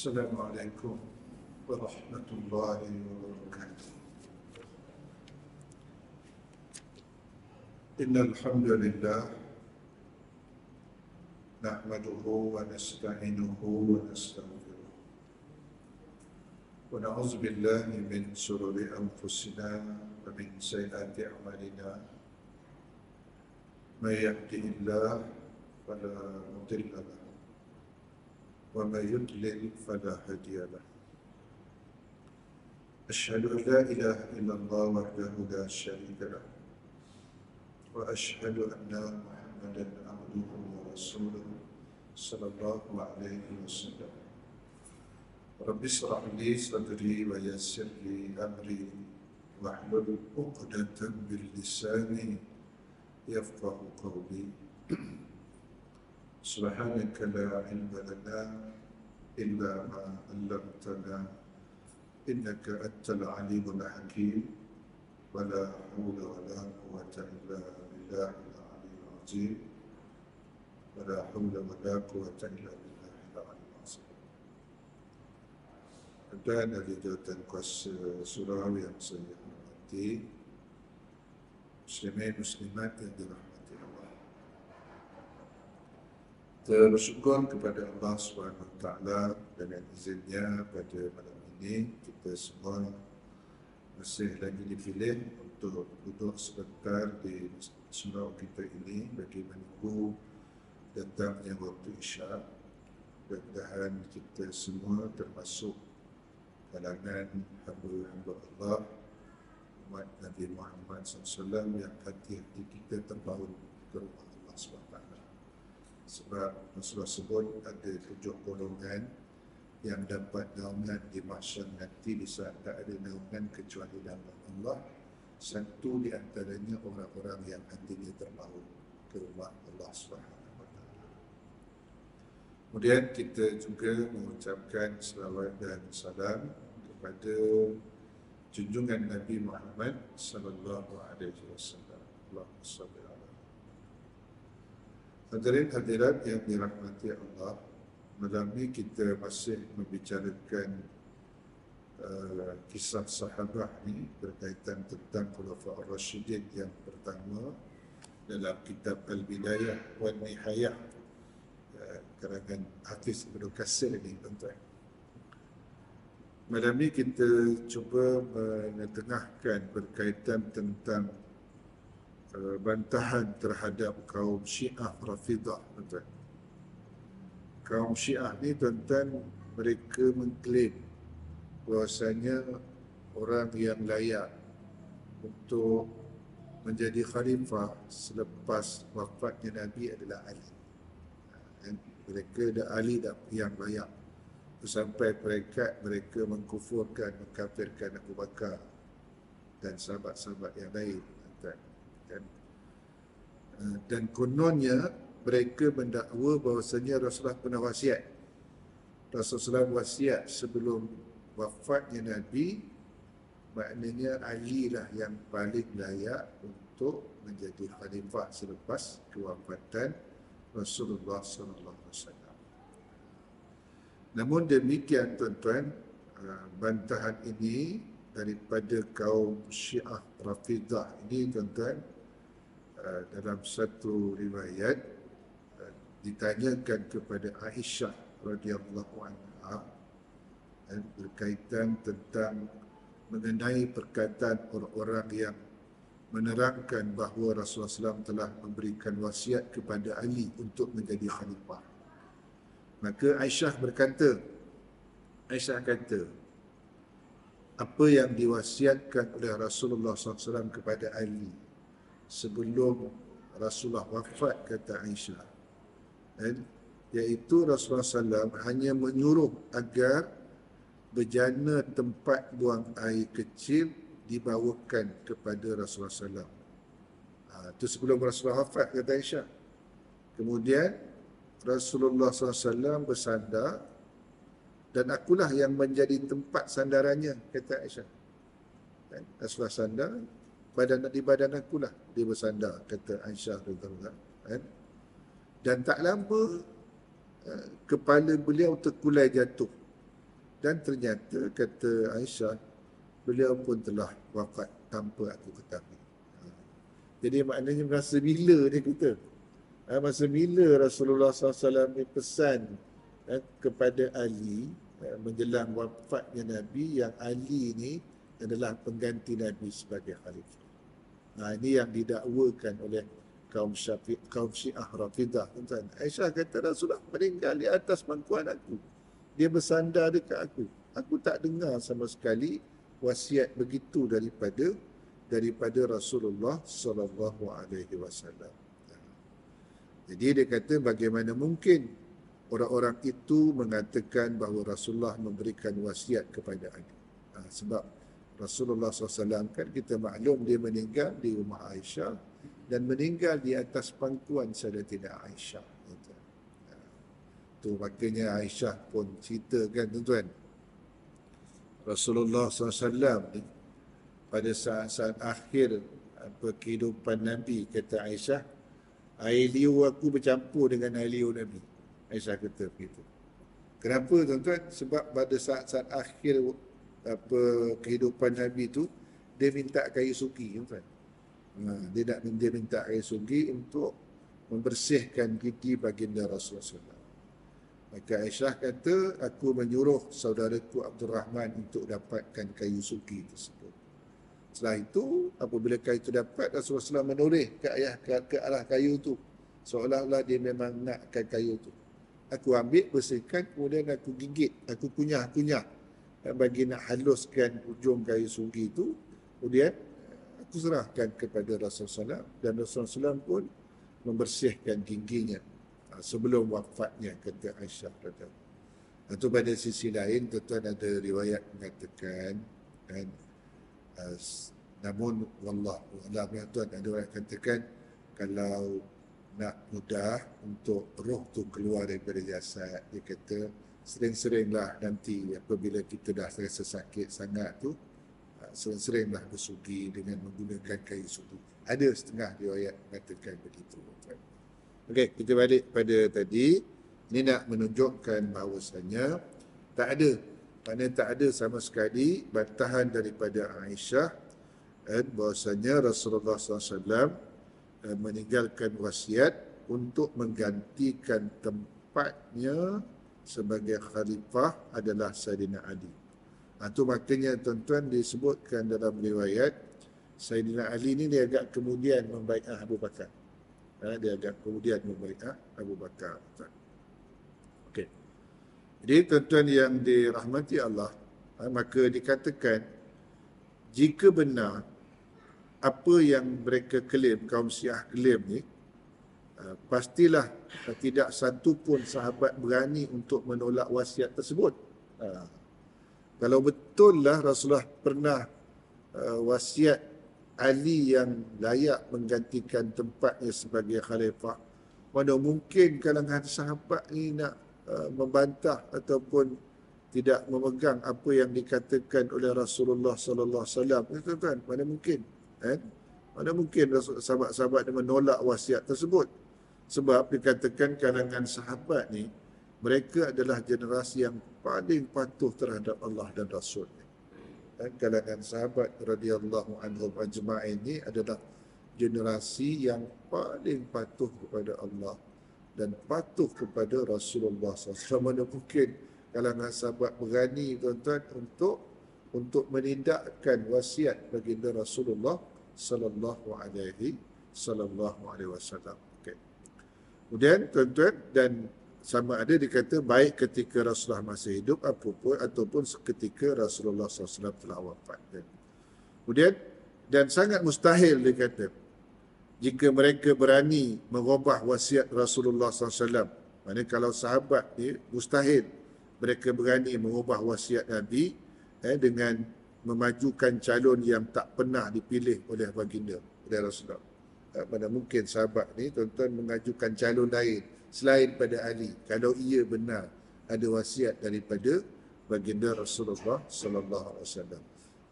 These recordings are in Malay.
Assalamualaikum warahmatullahi wabarakatuh. Innal hamdalillah nahmaduhu wa nasta'inuhu wa nastaghfiruh wa na'udzu billahi min shururi anfusina wa min sayyiati a'malina. May yahdihillahu fala mudilla lahu wa may yudlil fala hadiya lahu. Asyhadu an la ilaha illallah wahdahu la syarika lahu wa asyhadu anna Muhammadan abduhu wa rasuluhu sallallahu alaihi wasallam. Rabbi shrah li sadri wa yassir li amri wahlul 'uqdatam min lisani yafqahu qawli. Subhanaka la ilma lana illa ma 'allamtana innaka antal alimul hakim. Wa la hawla wa la quwwata illa billahil aliyyil azim. Wa la hawla wa la quwwata illa billahil aliyyil azim. Dan ahli jawatan kuasa surau yang saya hormati, muslimin muslimat yang dirahmati Allah. Kita bersyukur kepada Allah SWT dengan izinnya pada malam ini kita semua masih lagi dipilih untuk duduk sebentar di surau kita ini bagi menunggu datangnya waktu Isya. Mudah-mudahan kita semua termasuk kalangan hamba-hamba Allah, umat Nabi Muhammad SAW yang hati-hati kita terbaun ke rumah Allah SWT. Sebab Rasulullah sebut ada 7 golongan yang dapat naungan di mahsyar nanti di saat tak ada naungan kecuali dalam Allah. Satu di antaranya orang-orang yang hatinya terbaun ke rumah Allah SWT. Kemudian kita juga mengucapkan selawat dan salam kepada junjungan Nabi Muhammad sallallahu alaihi wasallam. Allahumma shalli ala. Hadirin hadirat yang dirahmati Allah, malam ini kita masih membicarakan kisah sahabat ni berkaitan tentang Khulafaur Rasyidin yang pertama dalam kitab Al-Bidayah wa Nihayah karangan Hafiz Ibnu Katsir ni, tuan-tuan. Malam ini kita cuba menetengahkan berkaitan tentang bantahan terhadap kaum Syiah Rafidah, tuan-tuan. Kaum Syiah ni, tuan-tuan, mereka mengklaim bahawasanya orang yang layak untuk menjadi khalifah selepas wafatnya Nabi adalah Ali. Mereka dah Ali yang layak. Sampai mereka mengkufurkan, mengkafirkan Abu Bakar dan sahabat-sahabat yang lain. Dan kononnya mereka mendakwa bahawasanya Rasulullah pernah wasiat. Rasulullah wasiat sebelum wafatnya Nabi, maknanya Ali lah yang paling layak untuk menjadi khalifah selepas kewafatan Rasulullah SAW. Namun demikian, tuan-tuan, bantahan ini daripada kaum Syiah Rafidah ini, tuan-tuan, dalam satu riwayat ditanyakan kepada Aisyah radhiyallahu anha berkaitan tentang mengenai perkataan orang-orang yang menerangkan bahawa Rasulullah SAW telah memberikan wasiat kepada Ali untuk menjadi khalifah. Maka Aisyah kata, apa yang diwasiatkan oleh Rasulullah SAW kepada Ali sebelum Rasulullah wafat, kata Aisyah, iaitu Rasulullah SAW hanya menyuruh agar bejana tempat buang air kecil dibawakan kepada Rasulullah SAW. Itu sebelum Rasulullah wafat, kata Aisyah. Kemudian Rasulullah SAW bersandar dan akulah yang menjadi tempat sandarannya, kata Aisyah. Rasulullah sandar, di badan akulah dia bersandar, kata Aisyah radhiyallahu anha. Dan tak lama kepala beliau terkulai jatuh Dan ternyata kata Aisyah, beliau pun telah wafat tanpa aku ketahui. Jadi maknanya masa bila dia kata, masa bila Rasulullah SAW ni pesan kepada Ali menjelang wafatnya Nabi, yang Ali ni adalah pengganti Nabi sebagai khalifah. Ini yang didakwakan oleh kaum Syiah Rafidah. Aisyah kata Rasulullah meninggal di atas pangkuan aku. Dia bersandar dekat aku. Aku tak dengar sama sekali wasiat begitu daripada Rasulullah sallallahu alaihi wasallam. Jadi dia kata bagaimana mungkin orang-orang itu mengatakan bahawa Rasulullah memberikan wasiat kepada Ali. Sebab Rasulullah SAW kan kita maklum dia meninggal di rumah Aisyah dan meninggal di atas pangkuan Sayyidatina Aisyah. Tu makanya Aisyah pun ceritakan tuan-tuan, Rasulullah SAW ni pada saat-saat akhir kehidupan Nabi, kata Aisyah, air liur aku bercampur dengan air liur Nabi. Aisyah kata begitu. Kenapa tuan-tuan? Sebab pada saat-saat akhir kehidupan Nabi tu, dia minta kayu sugi tuan-tuan. Dia minta kayu sugi untuk membersihkan gigi baginda Rasulullah SAW. Maka Aisyah kata, aku menyuruh saudaraku Abdul Rahman untuk dapatkan kayu sugi tersebut. Setelah itu, apabila kayu itu dapat, Rasulullah SAW menoleh ke arah kayu itu, seolah-olah dia memang nakkan kayu itu. Aku ambil, bersihkan, kemudian aku gigit, aku kunyah-kunyah bagi nak haluskan ujung kayu sugi itu. Kemudian aku serahkan kepada Rasulullah SAW, dan Rasulullah SAW pun membersihkan giginya sebelum wafatnya, kata Aisyah. Itu pada sisi lain, tuan-tuan, ada riwayat mengatakan, namun wallahu a'lam, tuan, ada orang katakan kalau nak mudah untuk roh tu keluar daripada jasad, dia kata sering-seringlah nanti apabila kita dah rasa sakit sangat tu, sering-seringlah bersugi dengan menggunakan kayu sugi. Ada setengah riwayat mengatakan begitu, tuan. Okey, kita balik pada tadi. Ini nak menunjukkan bahawasanya tak ada sama sekali bantahan daripada Aisyah bahawasanya Rasulullah SAW meninggalkan wasiat untuk menggantikan tempatnya sebagai khalifah adalah Sayyidina Ali. Itu maknanya tuan-tuan disebutkan dalam riwayat, Sayyidina Ali ni dia agak kemudian membai'ah Abu Bakar. Dia agak kemudian membai'ah Abu Bakar. Okey. Jadi tuan-tuan yang dirahmati Allah, maka dikatakan jika benar apa yang mereka klaim, kaum Syiah klaim ni, pastilah tidak satu pun sahabat berani untuk menolak wasiat tersebut. Kalau betul lah Rasulullah pernah wasiat Ali yang layak menggantikan tempatnya sebagai khalifah, mana mungkin kalangan sahabat ni nak membantah ataupun tidak memegang apa yang dikatakan oleh Rasulullah sallallahu alaihi wasallam, tuan-tuan? Mana mungkin? Mana mungkin sahabat-sahabat ni menolak wasiat tersebut? Sebab dikatakan kalangan sahabat ni, mereka adalah generasi yang paling patuh terhadap Allah dan Rasul. Kalangan sahabat radhiyallahu anhum ajma'in ini adalah generasi yang paling patuh kepada Allah dan patuh kepada Rasulullah SAW. Mana mungkin kalangan sahabat berani, tuan-tuan, untuk menindakkan wasiat baginda Rasulullah sallallahu alaihi wasallam. Okey. Kemudian tuan-tuan, dan sama ada dikata baik ketika Rasulullah masih hidup ataupun ketika Rasulullah SAW telah wafat. Kemudian, dan sangat mustahil dikata jika mereka berani mengubah wasiat Rasulullah SAW. Maksudnya kalau sahabat ni mustahil mereka berani mengubah wasiat Nabi dengan memajukan calon yang tak pernah dipilih oleh baginda, oleh Rasulullah. Mana mungkin sahabat ni, tuan-tuan, mengajukan calon lain selain pada Ali kalau ia benar ada wasiat daripada baginda Rasulullah sallallahu alaihi wasallam.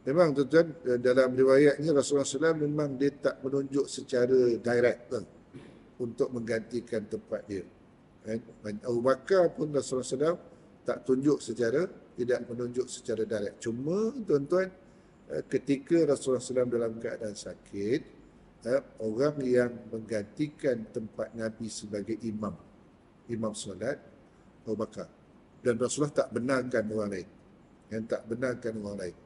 Memang tuan-tuan, dalam riwayatnya Rasulullah SAW memang dia tak menunjuk secara direct untuk menggantikan tempat dia. Abu Bakar pun Rasulullah SAW tak tunjuk secara tidak menunjuk secara direct. Cuma tuan-tuan, ketika Rasulullah SAW dalam keadaan sakit, orang yang menggantikan tempat Nabi sebagai imam solat, Abu Bakar. Dan Rasulullah tak benarkan orang lain. Yang tak benarkan orang lain.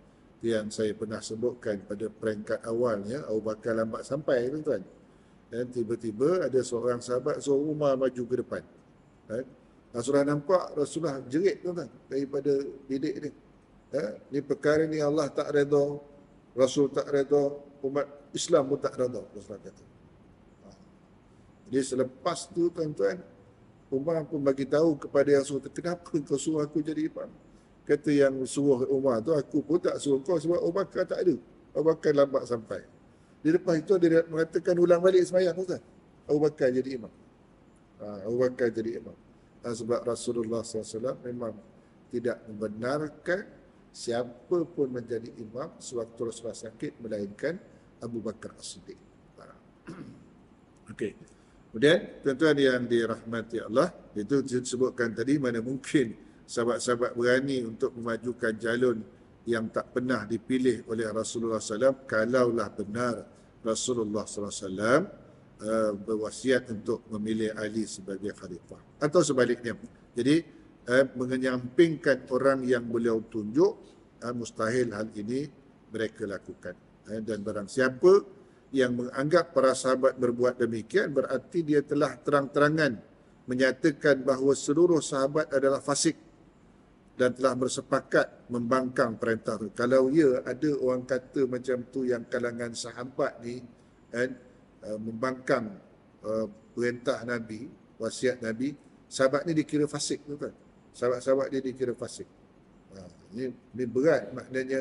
Yang saya pernah sebutkan pada peringkat awalnya, Abu Bakar lambat sampai, tuan-tuan. Dan tiba-tiba ada seorang sahabat suruh Umar maju ke depan. Rasulullah nampak, Rasulullah jerit, tuan-tuan, daripada bilik ni. Ni perkara ni Allah tak redha, Rasul tak redha, umat Islam pun tak redha, Rasulullah kata. Jadi selepas tu, tuan-tuan, Umar pun bagi tahu kepada yang suruh, kenapa kau suruh aku jadi imam? Kata yang suruh Umar tu, aku pun tak suruh kau sebab Abu Bakar tak ada. Abu Bakar lambat sampai. Di lepas itu dia mengatakan ulang balik sembahyang, tuan. Abu Bakar jadi imam. Abu Bakar jadi imam. Sebab Rasulullah SAW memang tidak membenarkan siapa pun menjadi imam sewaktu Rasulullah sakit melainkan Abu Bakar As-Siddiq. Okey. Kemudian tuan-tuan yang dirahmati Allah, itu disebutkan tadi mana mungkin sahabat-sahabat berani untuk memajukan calon yang tak pernah dipilih oleh Rasulullah SAW kalaulah benar Rasulullah SAW berwasiat untuk memilih Ali sebagai khalifah. Atau sebaliknya. Jadi mengenyampingkan orang yang beliau tunjuk, mustahil hal ini mereka lakukan. Dan barang siapa yang menganggap para sahabat berbuat demikian, berarti dia telah terang-terangan menyatakan bahawa seluruh sahabat adalah fasik dan telah bersepakat membangkang perintah. Kalau ya ada orang kata macam tu yang kalangan sahabat ni membangkang perintah Nabi, wasiat Nabi, sahabat ni dikira fasik, tuan. Sahabat-sahabat dia dikira fasik. Ini berat, maknanya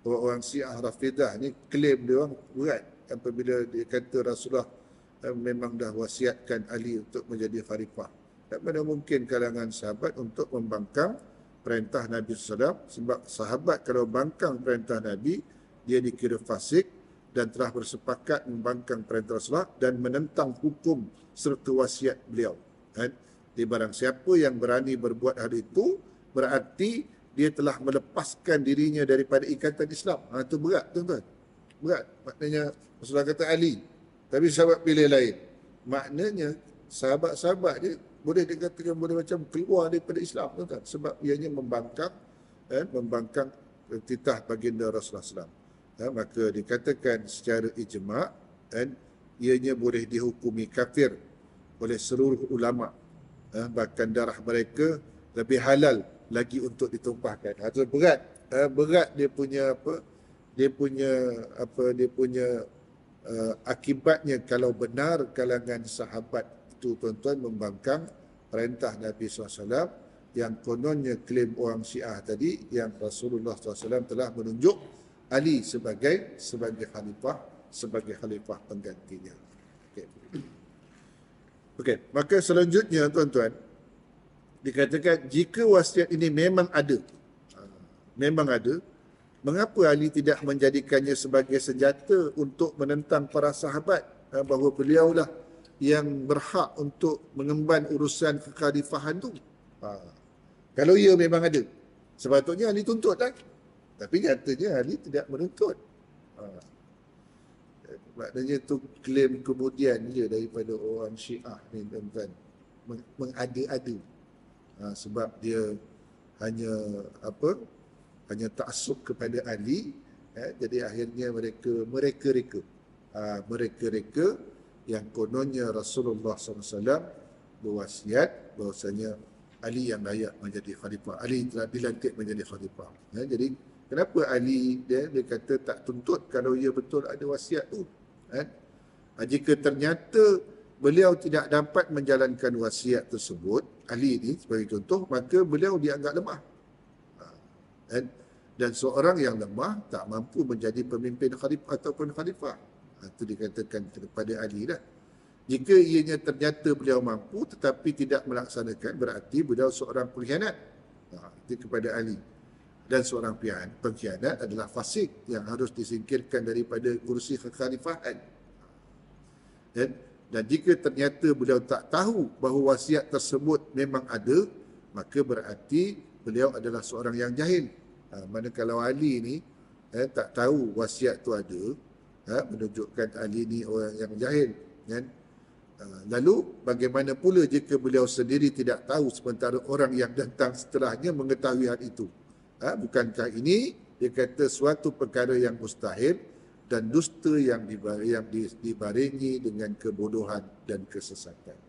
orang Syiah Rafidah ni klaim dia orang berat apabila dia kata Rasulullah memang dah wasiatkan Ali untuk menjadi khalifah. Tak mana mungkin kalangan sahabat untuk membangkang perintah Nabi SAW, sebab sahabat kalau bangkang perintah Nabi, dia dikira fasik dan telah bersepakat membangkang perintah Rasulullah dan menentang hukum serta wasiat beliau. Di barang siapa yang berani berbuat hal itu, berarti dia telah melepaskan dirinya daripada ikatan Islam. Itu berat, tuan-tuan. Berat. Maknanya Rasulullah kata Ali, tapi sahabat pilih lain. Maknanya sahabat-sahabat dia boleh dikatakan boleh macam keluar daripada Islam, tuan-tuan, sebab ianya membangkang titah baginda Rasulullah SAW. Maka dikatakan secara ijma' ianya boleh dihukumi kafir oleh seluruh ulama'. Bahkan darah mereka lebih halal lagi untuk ditumpahkan. Itu berat. Berat dia punya akibatnya kalau benar kalangan sahabat itu, tuan-tuan, membangkang perintah Nabi SAW yang kononnya klaim orang Syiah tadi, yang Rasulullah SAW telah menunjuk Ali sebagai khalifah penggantinya. Okey, maka selanjutnya, tuan-tuan, dikatakan jika wasiat ini memang ada, mengapa Ali tidak menjadikannya sebagai senjata untuk menentang para sahabat bahawa beliaulah yang berhak untuk mengemban urusan kekhalifahan itu? Kalau ia memang ada, sepatutnya Ali tuntutlah. Tapi nyatanya Ali tidak menuntut. Maknanya itu klaim kemudian je daripada orang Syiah ni, tuan-tuan, mengada-ada. Sebab dia hanya taksub kepada Ali, jadi akhirnya mereka reka yang kononnya Rasulullah SAW berwasiat bahawasanya Ali yang layak menjadi khalifah. Ali telah dilantik menjadi khalifah. Jadi kenapa Ali dia kata tak tuntut kalau ia betul ada wasiat tu? Jika ternyata beliau tidak dapat menjalankan wasiat tersebut, Ali ni sebagai contoh, maka beliau dianggap lemah. Dan seorang yang lemah tak mampu menjadi pemimpin khalifah ataupun khalifah. Itu dikatakan kepada Ali lah. Jika ianya ternyata beliau mampu tetapi tidak melaksanakan, berarti beliau seorang pengkhianat. Itu kepada Ali. Dan seorang pengkhianat adalah fasik yang harus disingkirkan daripada kursi kekhalifahan. Dan jika ternyata beliau tak tahu bahawa wasiat tersebut memang ada, maka berarti beliau adalah seorang yang jahil. Manakala Ali ni tak tahu wasiat tu ada, menunjukkan Ali ni orang yang jahil, kan? Lalu bagaimana pula jika beliau sendiri tidak tahu sementara orang yang datang setelahnya mengetahui hal itu? Bukankah ini dia kata suatu perkara yang mustahil dan dusta yang dibarengi dengan kebodohan dan kesesatan.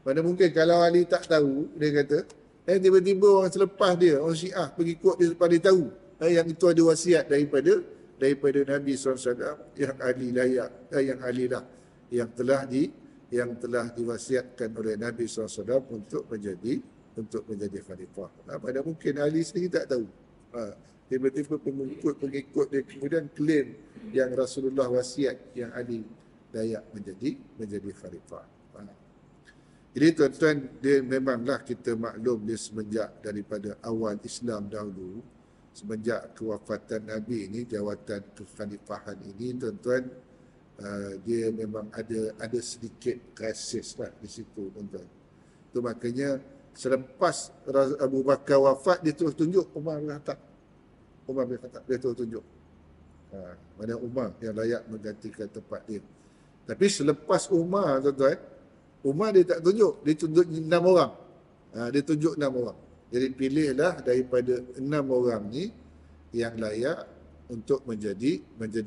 Mana mungkin kalau Ali tak tahu, dia kata, tiba-tiba orang selepas dia, orang Syiah pergi ikut dia lepas dia tahu yang itu ada wasiat daripada Nabi SAW yang Ali layak, yang Ali lah yang telah diwasiatkan oleh Nabi SAW untuk menjadi khalifah. Pada mungkin Ali sendiri tak tahu. Tiba-tiba pengikut dia kemudian klaim yang Rasulullah wasiat yang Ali layak menjadi khalifah. Jadi tuan-tuan, dia memanglah kita maklum dia semenjak daripada awal Islam dahulu, semenjak kewafatan Nabi ini, jawatan kekhalifahan ini, tuan-tuan, dia memang ada sedikit krisis lah di situ, tuan-tuan. Itu makanya selepas Abu Bakar wafat, dia terus tunjuk Umar bin Khattab. Dia terus tunjuk mana Umar yang layak menggantikan tempat dia. Tapi selepas Umar, tuan-tuan, Umar dia tak tunjuk, dia tunjuk 6 orang. Dia tunjuk 6 orang. Jadi pilihlah daripada 6 orang ni yang layak untuk menjadi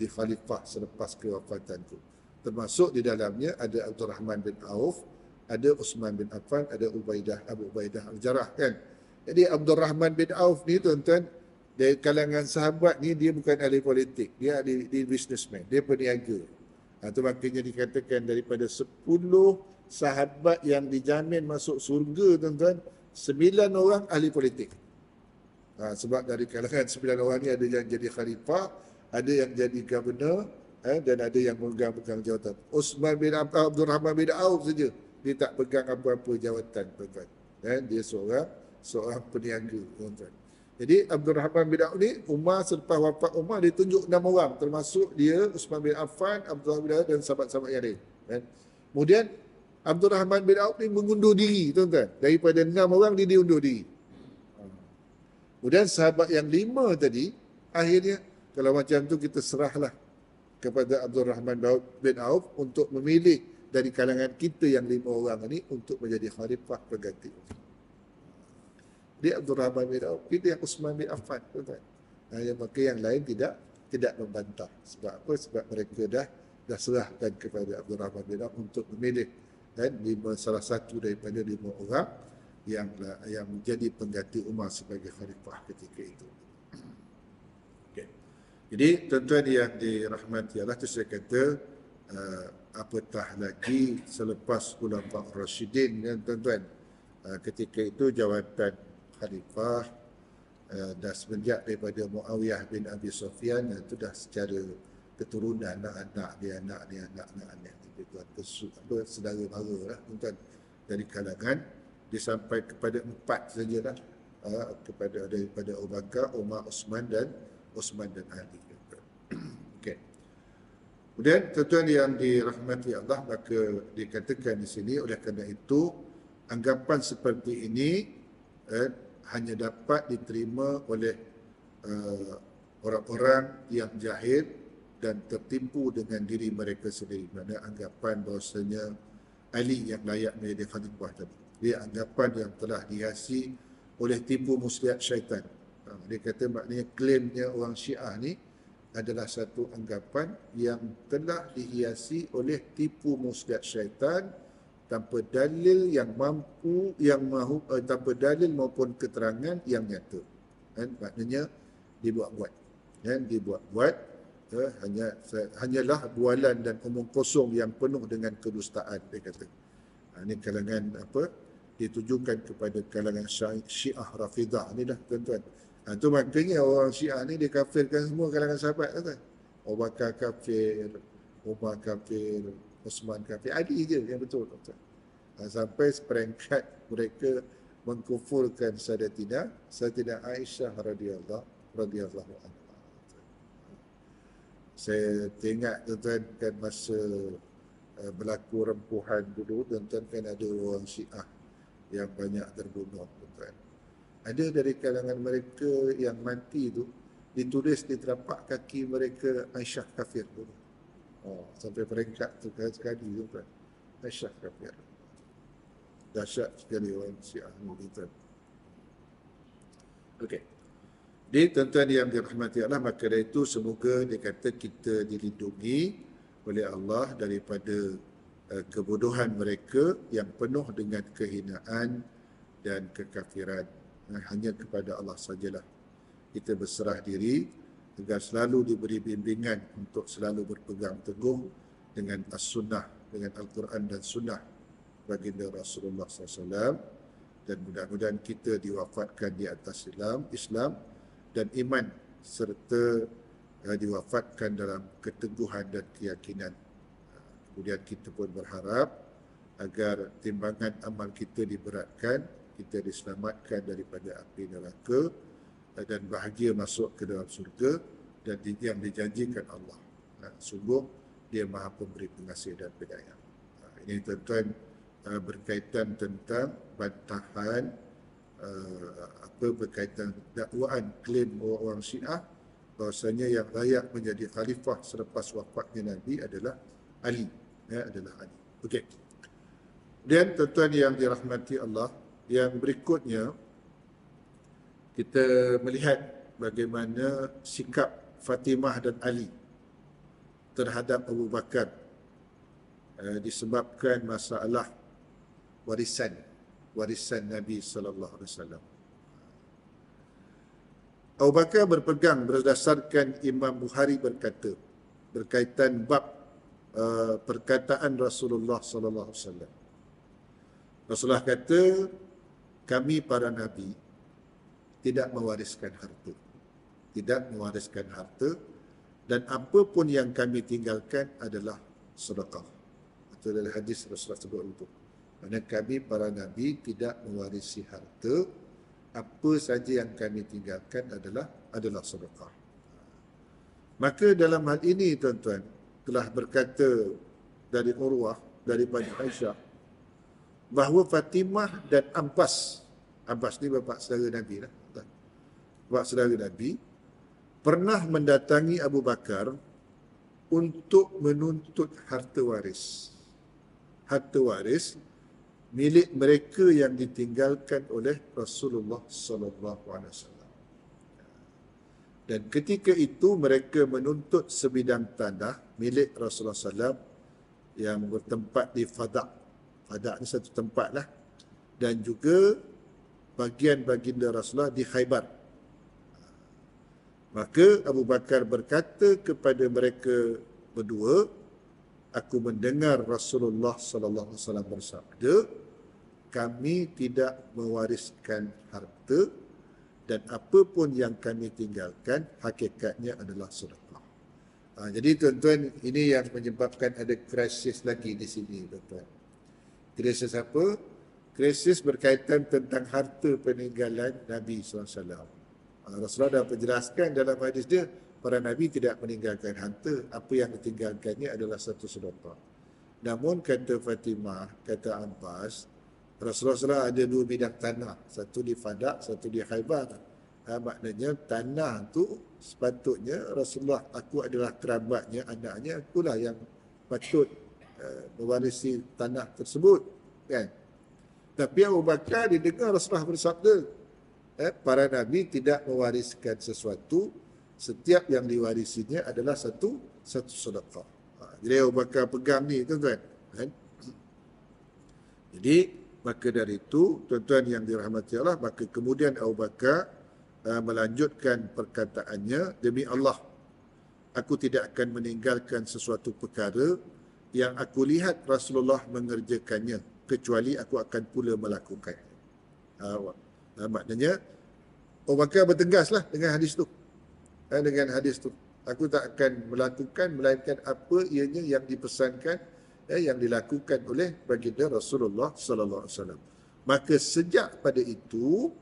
khalifah selepas kewafatanku. Termasuk di dalamnya ada Abdul Rahman bin Auf, ada Uthman bin Affan, ada Abu Ubaidah Al-Jarrah, kan. Jadi Abdul Rahman bin Auf ni, tuan-tuan, dari kalangan sahabat ni dia bukan ahli politik, dia ahli businessman, dia peniaga. Itu makanya dikatakan daripada 10 sahabat yang dijamin masuk surga, tuan-tuan, 9 orang ahli politik. Sebab dari kalangan 9 orang ni ada yang jadi khalifah, ada yang jadi governor, dan ada yang memegang jawatan. Abdul Rahman bin Auf saja dia tak pegang apa-apa jawatan, tuan-tuan. Dia seorang peniaga, tuan-tuan. Jadi Abdul Rahman bin Auf ni, Umar selepas wafat Umar dia tunjuk 6 orang, termasuk dia, Uthman bin Affan, Abdullah bin Affan dan sahabat-sahabat yang lain. Kemudian Abdul Rahman bin Auf ni mengundur diri, tuan-tuan. Daripada 6 orang dia undur diri. Kemudian sahabat yang 5 tadi, akhirnya kalau macam tu kita serahlah kepada Abdul Rahman bin Auf untuk memilih dari kalangan kita yang 5 orang ni untuk menjadi khalifah pengganti. Dia Abdul Rahman bin Auf, pilih yang Uthman bin Affan, tuan-tuan. Maka yang lain tidak membantah. Sebab apa? Sebab mereka dah serahkan kepada Abdul Rahman bin Auf untuk memilih salah satu daripada 5 orang yang menjadi pengganti Umar sebagai khalifah ketika itu. Okay. Jadi tuan-tuan yang dirahmati Allah, tu saya kata apatah lagi selepas Khulafaur Rasyidin, kan, tuan-tuan. Ketika itu jawatan khalifah dah semenjak daripada Muawiyah bin Abi Sufyan, itu dah secara keturunan anak dia saudara mara lah, tuan-tuan, dari kalangan dia sampai kepada 4 sajalah, daripada Abu Bakar, Umar, Uthman dan Ali. Okey. Kemudian tuan-tuan yang dirahmati Allah, maka dikatakan di sini, oleh kerana itu anggapan seperti ini hanya dapat diterima oleh orang-orang yang jahil dan tertipu dengan diri mereka sendiri. Mana anggapan bahawasanya Ali yang layak menjadi khalifah tadi. Dia anggapan yang telah dihiasi oleh tipu muslihat syaitan. Dia kata maknanya klaimnya orang Syiah ni adalah satu anggapan yang telah dihiasi oleh tipu muslihat syaitan tanpa dalil tanpa dalil maupun keterangan yang nyata. Maknanya dibuat-buat. Dibuat-buat, hanyalah bualan dan omong kosong yang penuh dengan kedustaan, dia kata. Ini kalangan ditujukan kepada kalangan Syiah Rafidah ni dah, tuan-tuan. Itu maknanya orang Syiah ni dia kafirkan semua kalangan sahabat, tuan-tuan. Abu Bakar kafir, Umar kafir, Uthman kafir, Ali je yang betul, tuan-tuan. Sampai seperangkat mereka mengkufurkan Sayyidatina Aisyah radhiyallahu anha. Saya tengok, tuan-tuan, kan masa berlaku rempuhan dulu, tuan-tuan, kan ada orang Syiah yang banyak terbunuh, tuan-tuan. Ada dari kalangan mereka yang mati tu ditulis di telapak kaki mereka Aisyah kafir tu. Oh, sampai peringkat tu sekali tu kan. Aisyah kafir. Dahsyat sekali orang Syiah ni kita. Okey. Jadi tuan-tuan yang dirahmati Allah, maka dari itu semoga dikata kita dilindungi oleh Allah daripada kebodohan mereka yang penuh dengan kehinaan dan kekafiran. Hanya kepada Allah sajalah kita berserah diri agar selalu diberi bimbingan untuk selalu berpegang teguh dengan As-Sunnah, dengan Al-Quran dan Sunnah baginda Rasulullah SAW, dan mudah-mudahan kita diwafatkan di atas Islam dan iman, serta diwafatkan dalam keteguhan dan keyakinan. Kemudian kita pun berharap agar timbangan amal kita diberatkan, kita diselamatkan daripada api neraka dan bahagia masuk ke dalam surga dan yang dijanjikan Allah. Sungguh dia Maha Pemberi pengasih dan penyayang. Ini tuan-tuan berkaitan tentang bantahan berkaitan dakwaan klaim orang Syiah bahawasanya yang layak menjadi khalifah selepas wafatnya Nabi adalah Ali. Okey. Dan tuan-tuan yang dirahmati Allah, yang berikutnya kita melihat bagaimana sikap Fatimah dan Ali terhadap Abu Bakar disebabkan masalah warisan Nabi sallallahu alaihi wasallam. Abu Bakar berpegang berdasarkan Imam Bukhari berkata berkaitan bab perkataan Rasulullah sallallahu alaihi wasallam. Rasulullah kata, kami para nabi tidak mewariskan harta. Tidak mewariskan harta, dan apa pun yang kami tinggalkan adalah sedekah. Itu adalah hadis Rasulullah sebut itu. Kerana kami para nabi tidak mewarisi harta, apa saja yang kami tinggalkan adalah sedekah. Maka dalam hal ini tuan-tuan telah berkata dari Urwah daripada Aisyah bahawa Fatimah dan Abbas ni bapa saudara Nabi lah. Bapa saudara Nabi pernah mendatangi Abu Bakar untuk menuntut harta waris. Harta waris milik mereka yang ditinggalkan oleh Rasulullah sallallahu alaihi wasallam. Dan ketika itu mereka menuntut sebidang tanah milik Rasulullah SAW yang bertempat di Fadak. Fadak ni satu tempat lah. Dan juga bagian baginda Rasulullah di Khaybar. Maka Abu Bakar berkata kepada mereka berdua, aku mendengar Rasulullah sallallahu alaihi wasallam bersabda, kami tidak mewariskan harta dan apa pun yang kami tinggalkan hakikatnya adalah sedekah. Jadi tuan-tuan, ini yang menyebabkan ada krisis lagi di sini tuan-tuan. Krisis apa? Krisis berkaitan tentang harta peninggalan Nabi SAW. Rasulullah dah penjelaskan dalam hadis dia, para Nabi tidak meninggalkan harta, apa yang ditinggalkannya adalah satu sedekah. Namun kata Fatimah, kata Abbas, Rasulullah SAW ada dua bidang tanah, satu di Fadak, satu di Khaybar. Maknanya tanah tu sepatutnya Rasulullah, aku adalah kerabatnya, anaknya, akulah yang patut mewarisi tanah tersebut, kan? Tapi Abu Bakar didengar Rasulullah bersabda, para Nabi tidak mewariskan sesuatu, setiap yang diwarisinya adalah satu sedekah. Jadi Abu Bakar pegang ni tuan-tuan, kan? Jadi maka dari itu tuan-tuan yang dirahmati Allah, maka kemudian Abu Bakar melanjutkan perkataannya, demi Allah aku tidak akan meninggalkan sesuatu perkara yang aku lihat Rasulullah mengerjakannya kecuali aku akan pula melakukannya. Maknanya Abu Bakar bertegaslah dengan hadis tu. Dengan hadis tu, aku tak akan melakukan melainkan apa ianya yang dipesankan, yang dilakukan oleh baginda Rasulullah sallallahu alaihi wasallam. Maka sejak pada itu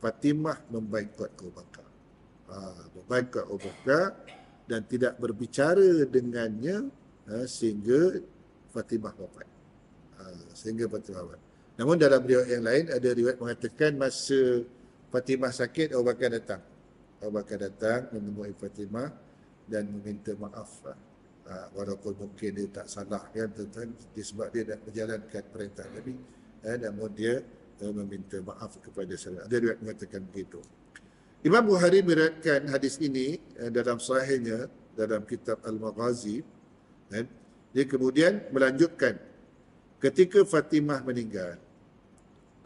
Fatimah membaikot Abu Bakar. Membaikot Abu Bakar dan tidak berbicara dengannya sehingga Fatimah wafat. Namun dalam riwayat yang lain ada riwayat mengatakan masa Fatimah sakit, Abu Bakar datang. Abu Bakar datang menemui Fatimah dan meminta maaf. Walaupun mungkin dia tak salah kan tuan-tuan, sebab dia dah menjalankan perintah Nabi, namun dia meminta maaf kepada saya. Ada riwayat mengatakan begitu. Imam Bukhari meriwayatkan hadis ini dalam sahihnya dalam kitab Al-Maghazi. Dia kemudian melanjutkan, ketika Fatimah meninggal,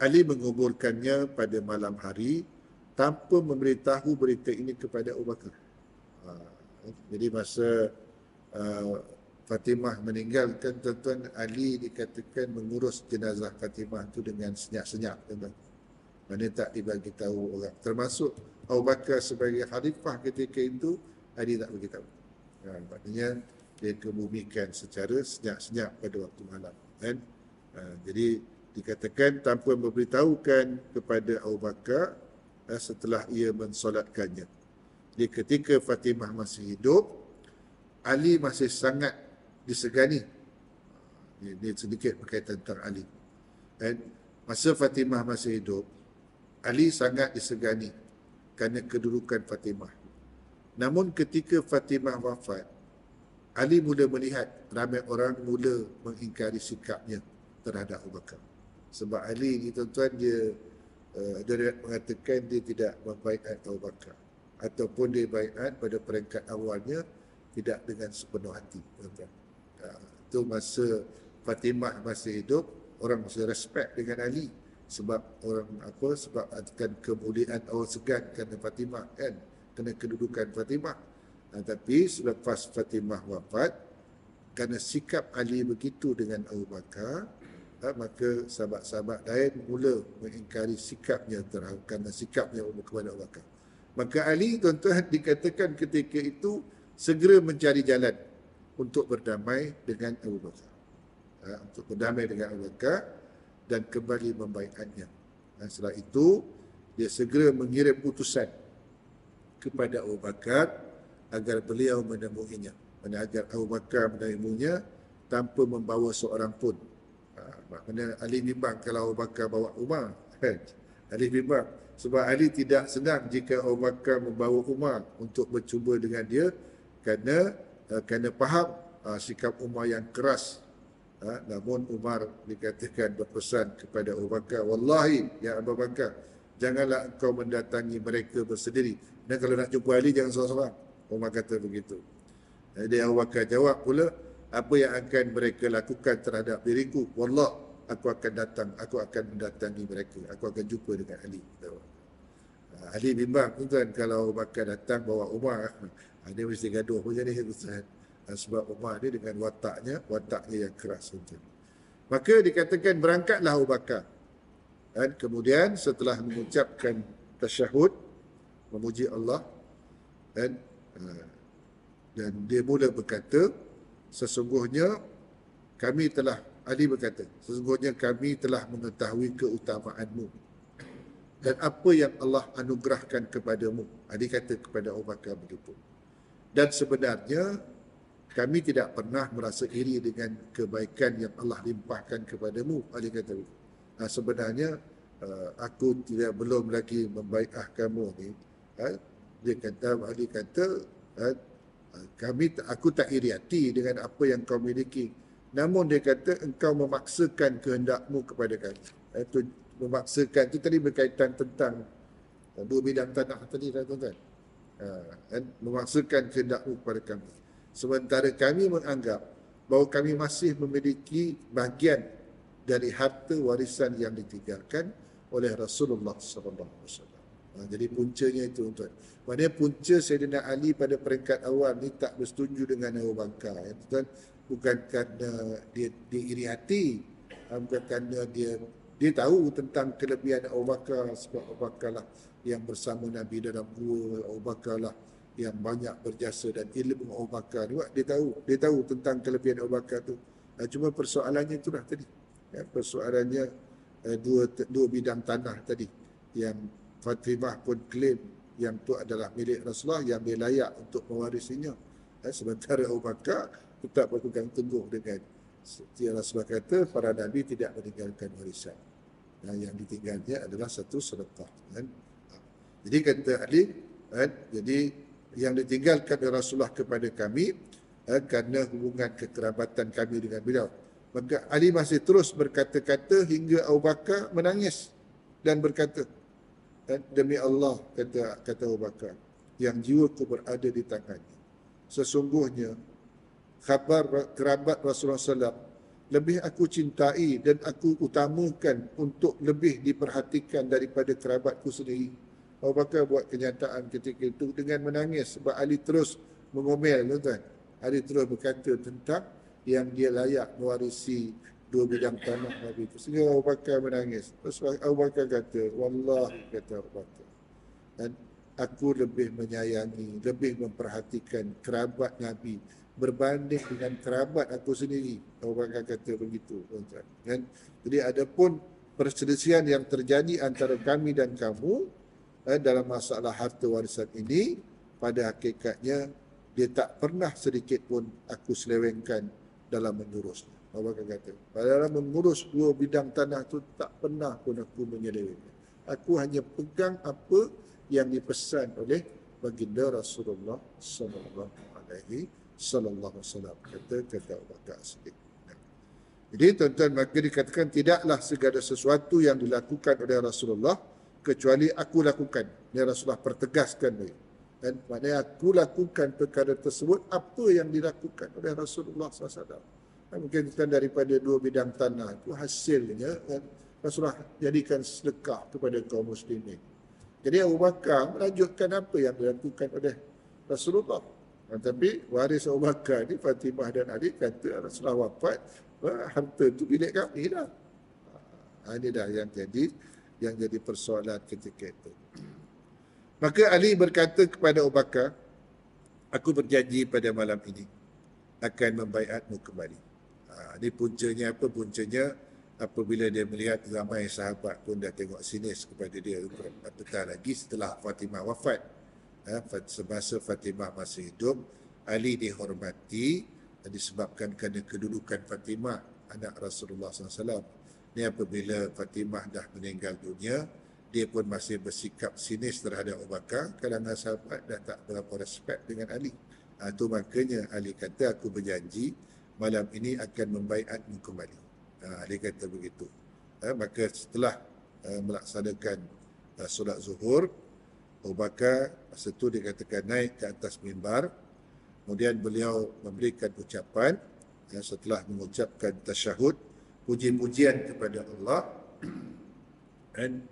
Ali menguburkannya pada malam hari tanpa memberitahu berita ini kepada Abu Bakar. Jadi masa Fatimah meninggalkan, tuan-tuan, Ali dikatakan mengurus jenazah Fatimah itu dengan senyap-senyap, tuan-tuan. Mana tak dibagi tahu orang. Termasuk Abu Bakar sebagai khalifah ketika itu, Ali tak beritahu. Maknanya dia kebumikan secara senyap-senyap pada waktu malam. Kan? Jadi dikatakan tanpa memberitahukan kepada Abu Bakar setelah ia mensolatkannya. Jadi ketika Fatimah masih hidup, Ali masih sangat disegani. Ini sedikit berkaitan tentang Ali. Dan masa Fatimah masih hidup, Ali sangat disegani kerana kedudukan Fatimah. Namun ketika Fatimah wafat, Ali mula melihat ramai orang mula mengingkari sikapnya terhadap Abu Bakar. Sebab Ali ni, tuan-tuan, dia ada riwayat mengatakan dia tidak membaiat Abu Bakar, ataupun dia baiat pada peringkat awalnya tidak dengan sepenuh hati, tuan-tuan. Itu masa Fatimah masih hidup, orang masih respect dengan Ali sebab orang sebab akan kemuliaan, orang segan kerana Fatimah, kan, kerana kedudukan Fatimah. Tapi selepas Fatimah wafat, kerana sikap Ali begitu dengan Abu Bakar, maka sahabat-sahabat lain mula mengingkari sikapnya kerana sikapnya kepada Abu Bakar. Maka Ali, tuan-tuan, dikatakan ketika itu segera mencari jalan untuk berdamai dengan Abu Bakar. Untuk berdamai dengan Abu Bakar dan kembali membaiatnya. Setelah itu, dia segera mengirim utusan kepada Abu Bakar agar beliau menemuinya. Agar Abu Bakar menemuinya tanpa membawa seorang pun. Maknanya Ali bimbang kalau Abu Bakar bawa Umar. Ali bimbang. Sebab Ali tidak senang jika Abu Bakar membawa Umar untuk bercuba dengan dia kerana faham sikap Umar yang keras. Namun Umar dikatakan berpesan kepada Abu Bakar, wallahi ya Abu Bakar, janganlah engkau mendatangi mereka bersendiri. Dan kalau nak jumpa Ali, jangan seorang-seorang. Umar kata begitu. Jadi Abu Bakar jawab pula, apa yang akan mereka lakukan terhadap diriku? Wallah, aku akan datang, aku akan mendatangi mereka, aku akan jumpa dengan Ali. Ali bimbang, tuan, kalau Abu Bakar datang bawa Umar, dia mesti gaduh pun jadi, tuan. Sebab Umar ni dengan wataknya yang keras, tuan. Maka dikatakan berangkatlah Abu Bakar. Dan kemudian setelah mengucapkan tasyahud, memuji Allah, dan dia mula berkata, sesungguhnya kami telah, Ali berkata, sesungguhnya kami telah mengetahui keutamaanmu dan apa yang Allah anugerahkan kepadamu. Ali kata kepada Abu Bakar begitu. Dan sebenarnya kami tidak pernah merasa iri dengan kebaikan yang Allah limpahkan kepadamu. Ali kata, sebenarnya aku belum lagi membaiat kamu ni. Dia kata, Ali kata, aku tak iri hati dengan apa yang kau miliki. Namun dia kata, engkau memaksakan kehendakmu kepada kami. Itu memaksakan itu tadi berkaitan tentang dua bidang tanah tadi, tuan-tuan. Memaksakan kehendakmu kepada kami. Sementara kami menganggap bahawa kami masih memiliki bahagian dari harta warisan yang ditinggalkan oleh Rasulullah SAW. Jadi puncanya itu, tuan. Maknanya punca Sayyidina Ali pada peringkat awal ni tak bersetuju dengan Abu Bakar. Tuan, bukan kerana dia iri hati, bukan kerana dia tahu tentang kelebihan Abu Bakar, sebab Abu Bakar lah yang bersama Nabi dalam gua, Abu Bakar lah yang banyak berjasa, dan ilmu Abu Bakar ni, dia tahu tentang kelebihan Abu Bakar tu. Cuma persoalannya itulah tadi. Persoalannya dua bidang tanah tadi yang Fatimah pun klaim yang itu adalah milik Rasulullah, yang dia layak untuk mewarisinya. Sementara Abu Bakar tetap berpegang teguh dengan Rasulullah kata, para Nabi tidak meninggalkan warisan. Yang ditinggalnya adalah satu sedekah. Jadi kata Ali, jadi yang ditinggalkan oleh Rasulullah kepada kami kerana hubungan kekerabatan kami dengan beliau. Maka Ali masih terus berkata-kata hingga Abu Bakar menangis dan berkata, demi Allah, kata Abu Bakar, yang jiwaku berada di tangannya. Sesungguhnya khabar kerabat Rasulullah SAW lebih aku cintai dan aku utamakan untuk lebih diperhatikan daripada kerabatku sendiri. Abu Bakar buat kenyataan ketika itu dengan menangis sebab Ali terus mengomel, tuan. Ali terus berkata tentang yang dia layak mewarisi 2 bidang tanah Nabi itu. Sehingga Abu Bakar menangis. Terus Abu Bakar kata, Wallahi, kata Abu Bakar, dan aku lebih menyayangi, lebih memperhatikan kerabat Nabi berbanding dengan kerabat aku sendiri. Abu Bakar kata begitu. Kan? Jadi ada pun perselisihan yang terjadi antara kami dan kamu dalam masalah harta warisan ini, pada hakikatnya dia tak pernah sedikit pun aku selewengkan dalam mengurusnya. Abu Bakar kata, dalam mengurus 2 bidang tanah itu tak pernah pun aku menyelewengkan. Aku hanya pegang apa yang dipesan oleh baginda Rasulullah sallallahu alaihi wasallam, kata Abu Bakar Siddiq. Jadi tuan-tuan, maka dikatakan tidaklah segala sesuatu yang dilakukan oleh Rasulullah kecuali aku lakukan. Ini Rasulullah pertegaskan ini. Dan maknanya aku lakukan perkara tersebut apa yang dilakukan oleh Rasulullah SAW. Mungkin kita daripada 2 bidang tanah itu hasilnya Rasulullah jadikan sedekah kepada kaum muslimin. Jadi Abu Bakar melanjutkan apa yang dilakukan oleh Rasulullah. Tapi waris Abu Bakar ni Fatimah dan Ali kata Rasulullah wafat, harta itu milik kami dah. Ini dah yang jadi persoalan ketika itu. Maka Ali berkata kepada Abu Bakar, aku berjanji pada malam ini akan membaiatmu kembali. Ini puncanya apa? Puncanya apabila dia melihat ramai sahabat pun dah tengok sinis kepada dia. Apatah lagi setelah Fatimah wafat. Semasa Fatimah masih hidup, Ali dihormati disebabkan kerana kedudukan Fatimah anak Rasulullah SAW. Ini apabila Fatimah dah meninggal dunia, dia pun masih bersikap sinis terhadap Abu Bakar. Kalangan sahabat dah tak berapa respect dengan Ali. Itu makanya Ali kata, aku berjanji malam ini akan membaiatmu kembali. Dia kata begitu. Maka setelah melaksanakan solat zuhur, Abu Bakar masa itu dikatakan naik ke atas mimbar. Kemudian beliau memberikan ucapan setelah mengucapkan tasyahud, puji-pujian kepada Allah. Dan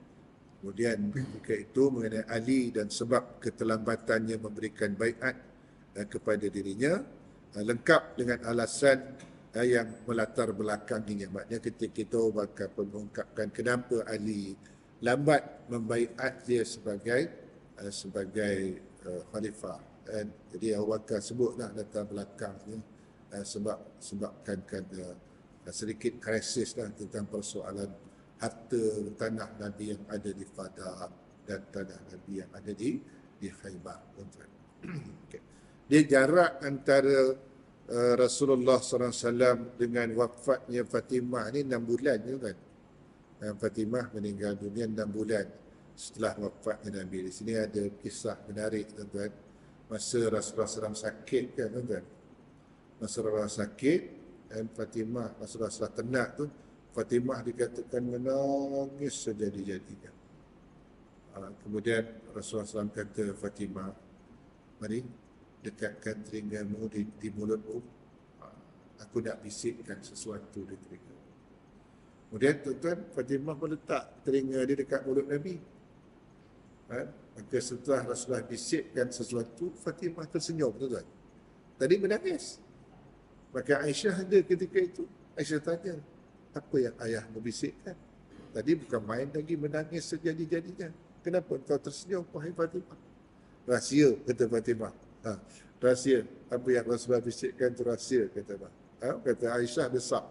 kemudian ketika itu mengenai Ali dan sebab keterlambatannya memberikan baiat kepada dirinya, lengkap dengan alasan yang melatar belakanginya. Maknanya ketika itu Abu Bakar mengungkapkan kenapa Ali lambat membaiat dia sebagai khalifah. Jadi Abu Bakar sebutlah latar belakangnya sebabkan sedikit krisis tentang persoalan harta tanah Nabi yang ada di Fadak dan tanah Nabi yang ada di Khaybar. Okay. Dia jarak antara Rasulullah SAW dengan wafatnya Fatimah ni 6 bulan je kan. Fatimah meninggal dunia 6 bulan setelah wafatnya Nabi. Di sini ada kisah menarik tuan-tuan. Masa Rasulullah SAW sakit kan tuan-tuan. Masa Rasulullah sakit dan Fatimah, masa Rasulullah tenat tu, Fatimah dikatakan menangis sejadi-jadinya. Kemudian Rasulullah SAW kata, Fatimah, mari dekatkan telingamu di mulutmu. Aku nak bisikkan sesuatu di telinga. Kemudian tuan-tuan, Fatimah meletak telinga dia dekat mulut Nabi. Maka setelah Rasulullah bisikkan sesuatu, Fatimah tersenyum tuan-tuan. Tadi menangis. Maka Aisyah ada ketika itu. Aisyah tanya, apa yang ayahmu bisikkan? Tadi bukan main lagi menangis sejadi-jadinya. Kenapa kau tersenyum, wahai Fatimah? Rahsia, kata Fatimah. Rahsia. Apa yang Rasulullah bisikkan itu rahsia, kata Aisyah desak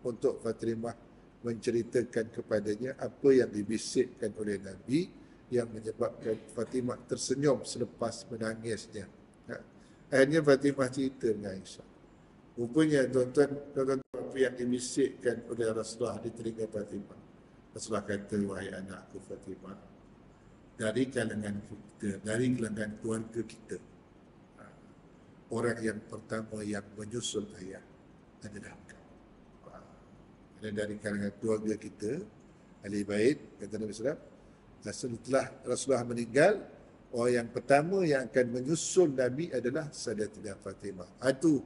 untuk Fatimah menceritakan kepadanya apa yang dibisikkan oleh Nabi yang menyebabkan Fatimah tersenyum selepas menangisnya. Akhirnya Fatimah cerita dengan Aisyah. Rupanya tuan-tuan, apa yang dibisikkan oleh Rasulullah di telinga Fatimah. Rasulullah kata, wahai anakku Fatimah, dari kalangan kita, dari kalangan keluarga kita. Orang yang pertama yang menyusul ayah adalah engkau. Dan dari kalangan keluarga kita, ahli bait, kata Nabi SAW, setelah Rasulullah meninggal, orang yang pertama yang akan menyusul Nabi adalah Sayyidatina Fatimah. Itu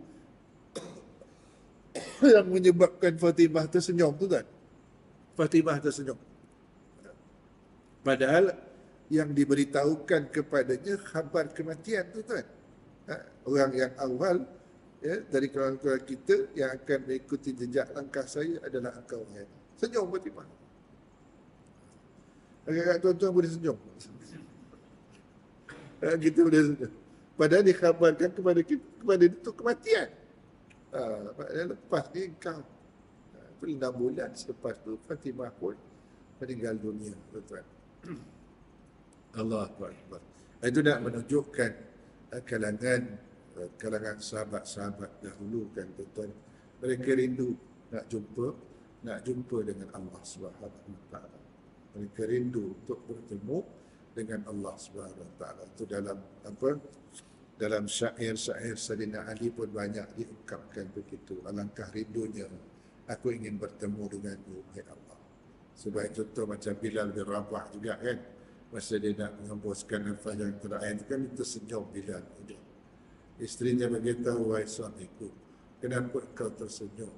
yang menyebabkan Fatimah tersenyum tu kan. Fatimah tersenyum. Padahal yang diberitahukan kepadanya khabar kematian tu kan. Orang yang awal dari kalangan kita yang akan mengikuti jejak langkah saya adalah engkau. Senyum Fatimah. Agak-agak tuan-tuan boleh senyum. Kita boleh senyum. Padahal dikhabarkan kepada kita, kepada itu kematian. Lepas ni engkau. 6 bulan selepas tu Fatimah pun meninggal dunia. Tuan-tuan. Allahu Akbar. Itu nak menunjukkan kalangan sahabat-sahabat dahulu kan tuan-tuan. Mereka rindu nak jumpa dengan Allah Subhanahu Wa Taala. Mereka rindu untuk bertemu dengan Allah Subhanahu Wa Taala. Itu dalam dalam syair-syair Sayyidina Ali pun banyak diungkapkan begitu. Alangkah rindunya aku ingin bertemu denganmu, hai Allah. Sebagai contoh macam Bilal bin Rabah juga kan. Masa dia nak menghembuskan nafas yang terakhir itu kan dia tersenyum Bilal. Isterinya beritahu, wahai suamiku, kenapa kau tersenyum?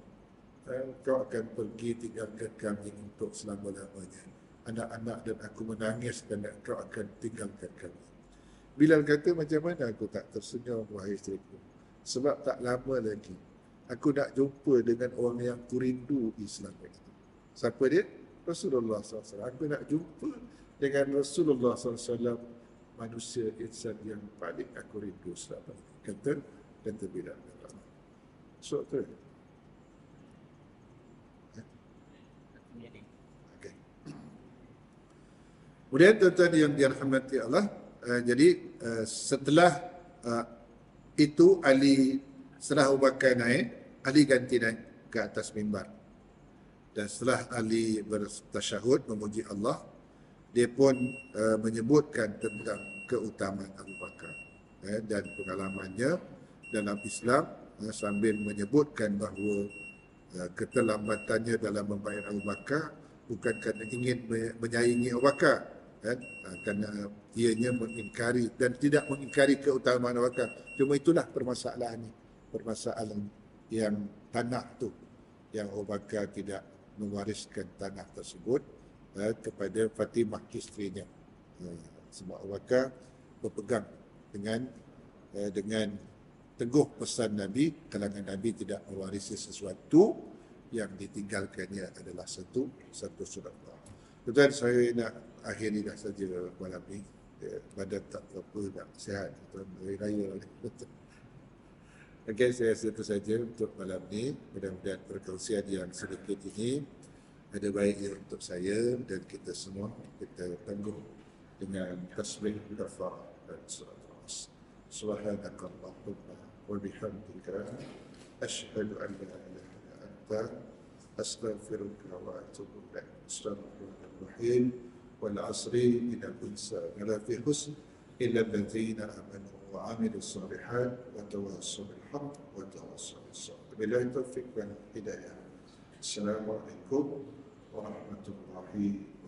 Kau akan pergi tinggalkan kami untuk selama-lamanya. Anak-anak dan aku menangis kerana kau akan tinggalkan kami. Bilal kata, macam mana aku tak tersenyum, wahai isteriku? Sebab tak lama lagi aku nak jumpa dengan orang yang kurindu selama ini. Siapa dia? Rasulullah SAW. Aku nak jumpa dengan Rasulullah SAW, manusia insan yang paling aku rindu selama ini. Kata Bilal. So tu. Okay. Kemudian tuan-tuan yang dirahmati Allah, jadi setelah itu Ali, setelah Abu Bakar naik, Ali ganti naik ke atas mimbar. Dan setelah Ali bertasyahud memuji Allah, dia pun menyebutkan tentang keutamaan Abu Bakar dan pengalamannya dalam Islam, sambil menyebutkan bahawa keterlambatannya dalam membayar Abu Bakar bukan kerana ingin menyaingi Abu Bakar, kerana ianya mengingkari dan tidak mengingkari keutamaan Abu Bakar. Cuma itulah permasalahan yang tanah tu, yang Abu Bakar tidak mewariskan tanah tersebut kepada Fatimah isterinya. Sebab Abu Bakar berpegang dengan teguh pesan Nabi, kalangan Nabi tidak mewarisi sesuatu yang ditinggalkannya adalah satu sedekah. Tuan, saya nak akhiri dah saja malam ni. Badan tak apa, tak sihat. Tuan, hari raya ni. Okey, saya rasa itu saja untuk malam ni. Mudah-mudahan perkongsian yang sedikit ini ada baiknya untuk saya dan kita semua. Kita tangguh dengan tasbih, kafarah dan surat Al-As. Subhanakallahumma wa bihamdika asyhadu an la ilaha illa anta astaghfiruka wa atubu ilaik. Bismillahirrahmanirrahim. Wal 'asri innal insana lafi khusr illa alladhina amanu wa 'amilus shalihat wa tawassaw bil haqq wa tawassaw bis sabr. Billahi taufiq wal hidayah. Assalamualaikum warahmatullahi wabarakatuh.